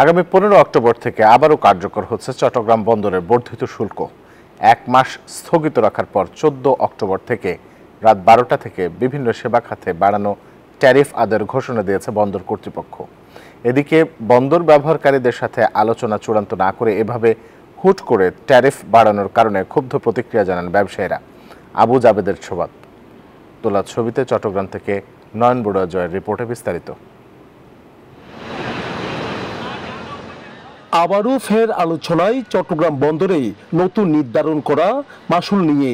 আগামী 15 অক্টোবর থেকে আবারও কার্যকর হচ্ছে চট্টগ্রাম বন্দরের বর্ধিত শুল্ক। 1 মাস স্থগিত রাখার পর 14 অক্টোবর থেকে রাত 12টা থেকে বিভিন্ন সেবা খাতে বাড়ানো ট্যারিফ আদায়ের ঘোষণা দিয়েছে বন্দর কর্তৃপক্ষ। এদিকে বন্দর ব্যবহারকারীদের সাথে আলোচনা চূড়ান্ত না করে এভাবে হুট করে ট্যারিফ বাড়ানোর কারণে ক্ষুব্ধ প্রতিক্রিয়া জানান ব্যবসায়ীরা। আবু জাবেদের তোলা ছবিতে চট্টগ্রাম থেকে নয়ন বড়ুয়া জয়ের রিপোর্টে বিস্তারিত। আবারও ফের আলোচনায় চট্টগ্রাম বন্দরে নতুন নির্ধারণ করা মাশুল নিয়ে।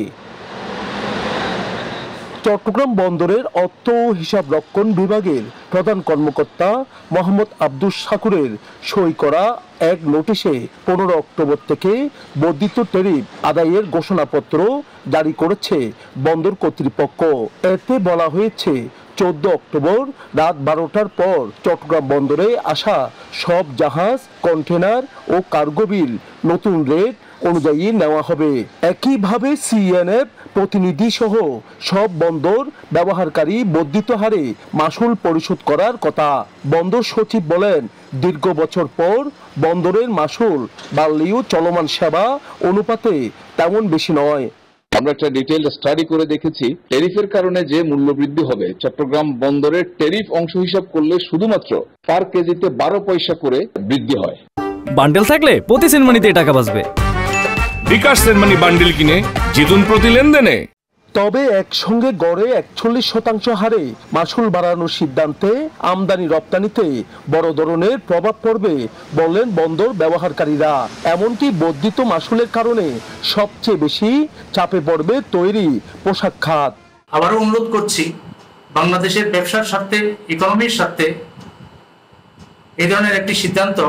চট্টগ্রাম বন্দরের অর্থ ও হিসাব রক্ষণ বিভাগের প্রধান কর্মকর্তা মোহাম্মদ আব্দুস শাকুরের সই করা এক নোটিশে 15 অক্টোবর থেকে বর্ধিত ট্যারিফ আদায়ের ঘোষণাপত্র জারি করেছে বন্দর কর্তৃপক্ষ। এতে বলা হয়েছে 14 অক্টোবর রাত 12টার পর চট্টগ্রাম বন্দরে আসা সব জাহাজ, কন্টেনার ও কার্গো বিল নতুন রেট অনুযায়ী নেওয়া হবে। একইভাবে সিএনএফ প্রতিনিধি সহ সব বন্দর ব্যবহারকারী বর্ধিত হারে মাশুল পরিশোধ করার কথা। বন্দর সচিব বলেন, দীর্ঘ বছর পর বন্দরের মাশুল বাড়লেও চলমান সেবা অনুপাতে তেমন বেশি নয়। আমরা একটা ডিটেইল স্টাডি করে দেখেছি, ট্যারিফের কারণে যে মূল্য বৃদ্ধি হবে, চট্টগ্রাম বন্দরের ট্যারিফ অংশ হিসাব করলে শুধুমাত্র পার কেজিতে 12 পয়সা করে বৃদ্ধি হয়। বান্ডেল থাকলে প্রতি সেনমানিতে টাকা বাঁচবে। বিকাশ সেনমানি বান্ডেল কিনে জিতুন প্রতি লেনদেনে। তবে একসঙ্গে গড়ে 41% হারে মাশুল বাড়ানোর সিদ্ধান্তে আমদানি রপ্তানিতে বড় ধরনের প্রভাব পড়বে বললেন বন্দর ব্যবহারকারীরা। এমনকি বর্ধিত মাশুলের কারণে সবচেয়ে বেশি চাপে পড়বে তৈরি পোশাক খাত। আবারও অনুরোধ করছি, বাংলাদেশের ব্যবসার স্বার্থে, ইকোনমির স্বার্থে এই ধরনের একটি সিদ্ধান্ত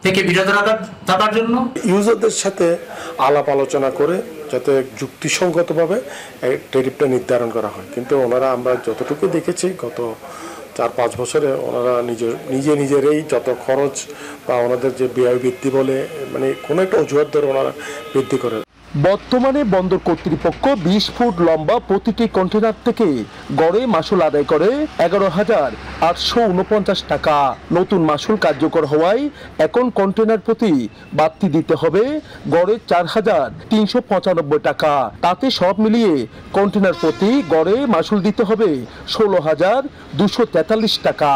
থেকে বিরত থাকার জন্য ইউজারদের সাথে আলাপ আলোচনা করে যাতে যুক্তিসঙ্গতভাবে ট্যারিফটা নির্ধারণ করা হয়। কিন্তু ওনারা আমরা যতটুকু দেখেছি গত 4-5 বছরে ওনারা নিজেরাই যত খরচ বা ওনাদের যে ব্যয় বৃদ্ধি বলে মানে কোনো একটা অজুহাত ধরে ওনারা বৃদ্ধি করে। বর্তমানে বন্দর কর্তৃপক্ষ 20 ফুট লম্বা প্রতিটি কন্টেনার থেকে গড়ে মাশুল আদায় করে 11,849 টাকা। নতুন মাশুল কার্যকর হওয়ায় এখন কন্টেনার প্রতি বাড়তি দিতে হবে গড়ে 4,395 টাকা। তাতে সব মিলিয়ে কন্টেনার প্রতি গড়ে মাশুল দিতে হবে 16,243 টাকা।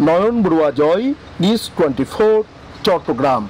নয়ন বড়ুয়া জয়, নিউজ 24, চট্টগ্রাম।